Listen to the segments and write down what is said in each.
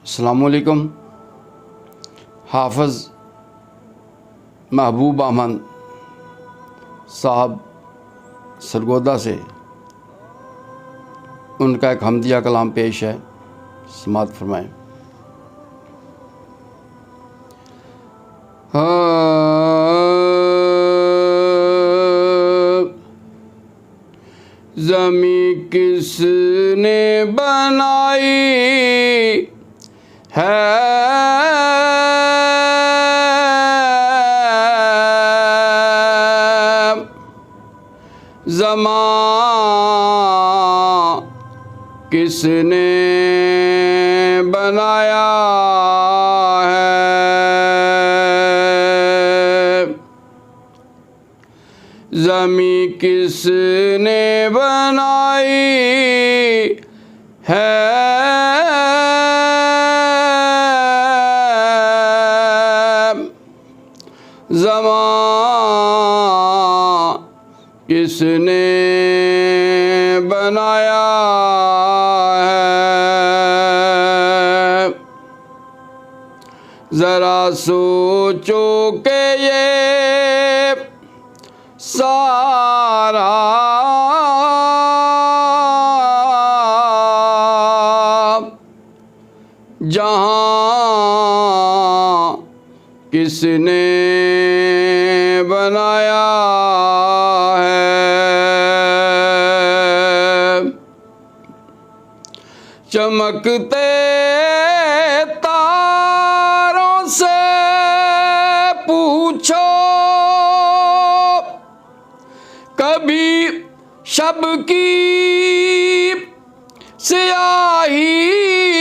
अस्सलामुअलैकुम। हाफ़िज़ महबूब अहमद साहब सरगोदा से उनका एक हमदिया कलाम पेश है, समात फरमाएँ। ज़मीं किसने बनाई है, ज़मां किसने बनाया है, ज़मीं किसने बनाई है, ज़मां किसने बनाया है। ज़रा सोचो कि ये सारा जहां किसने बनाया है। चमकते तारों से पूछो कभी शब की स्याही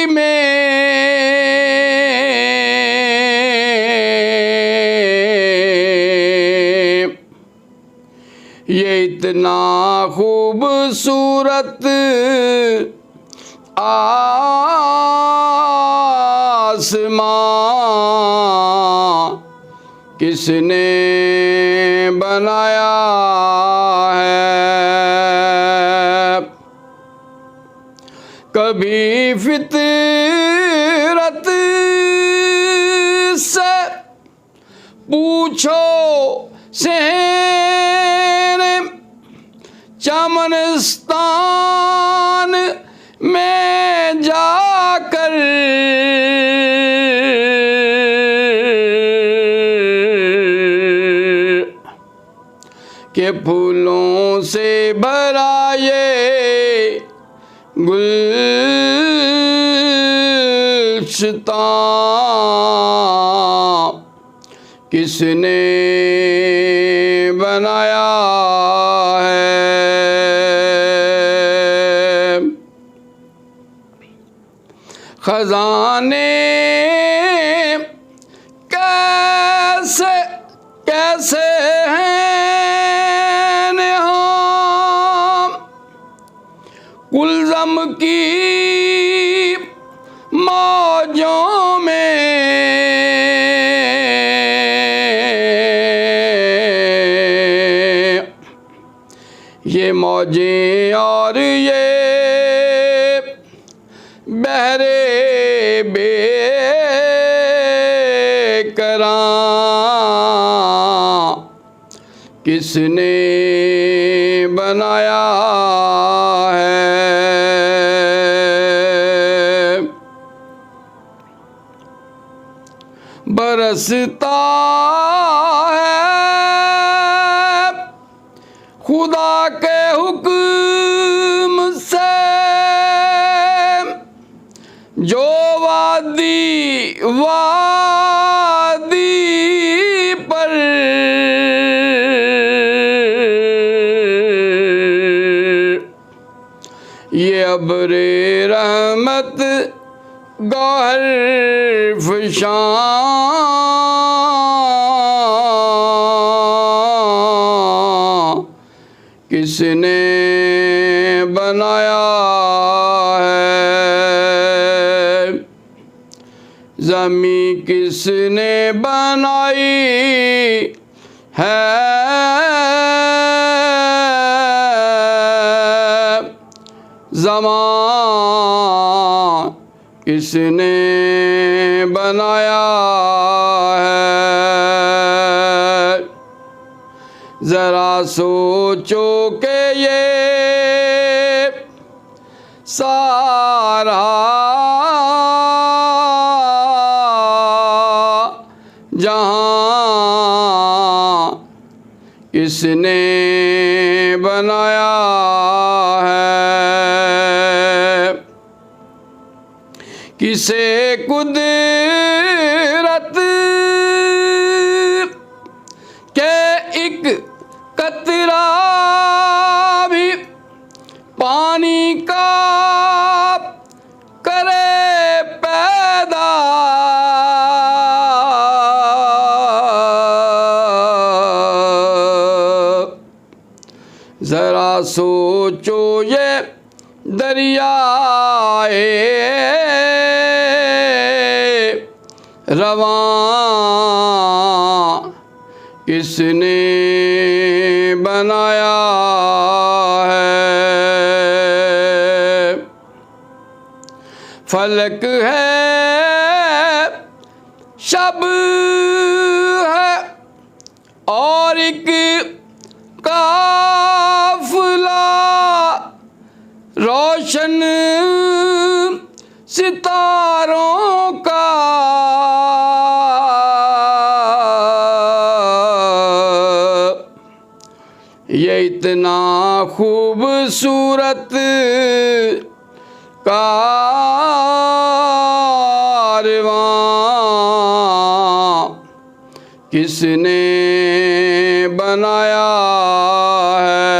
में ये इतना खूबसूरत आसमां किसने बनाया है। कभी फितरत से पूछो सहरे चमनस्तान में जाकर के फूलों से भरा ये गुलशतां किसने बनाया है। खजाने कैसे कैसे हैं निहां कुलज़म की मौजों में, ये मौजें और ये बहरे बेकरां किसने बनाया है। बरसता है खुदा के हुक्म से जो वादी वादी पर ये अब्रे रहमत गौहर फ़शां किसने बनाया है। ज़मीं किसने बनाई है, ज़मां किसने बनाया है। ज़रा सोचो के ये सारा जहां किसने बनाया है। किसे कुदरत के एक कतरा भी पानी का करे पैदा। ज़रा सोचो ये दरियाए रवां किसने बनाया है। फलक है शब है और एक काफिला रोशन सितारों का। ये इतना खूबसूरत कारवां किसने बनाया है।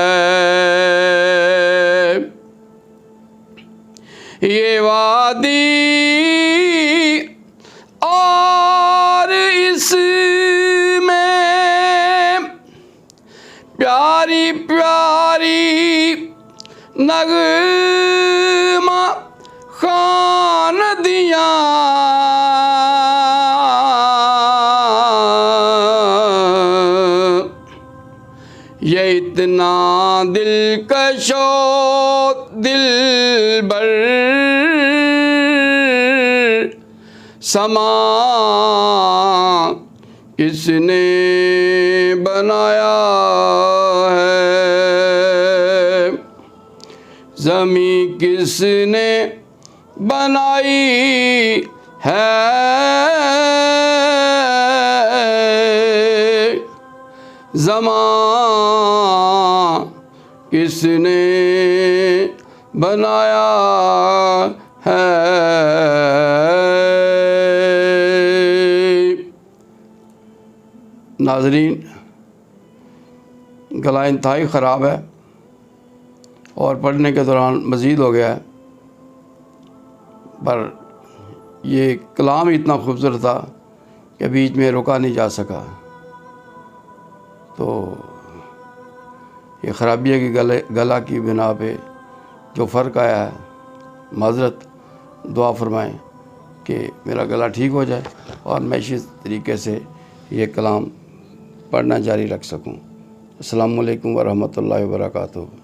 ये वादी और इसमें प्यारी प्यारी नगमा खान दिया। ये इतना दिलकशो दिलबर समा किसने बनाया है। ज़मीं किसने बनाई है। ज़मान किसने बनाया है। नाज़रीन, गला इंतहाई ख़राब है और पढ़ने के दौरान मज़ीद हो गया है, पर ये कलाम ही इतना खूबसूरत था कि बीच में रोका नहीं जा सका। तो ये ख़राबी है कि गला की बिना पे जो फ़र्क आया है, माज़रत दुआ फरमाएं कि मेरा गला ठीक हो जाए और मैं इसी तरीके से ये कलाम पढ़ना जारी रख सकूं। अस्सलामु अलैकुम व रहमतुल्लाहि व बरकातुहू।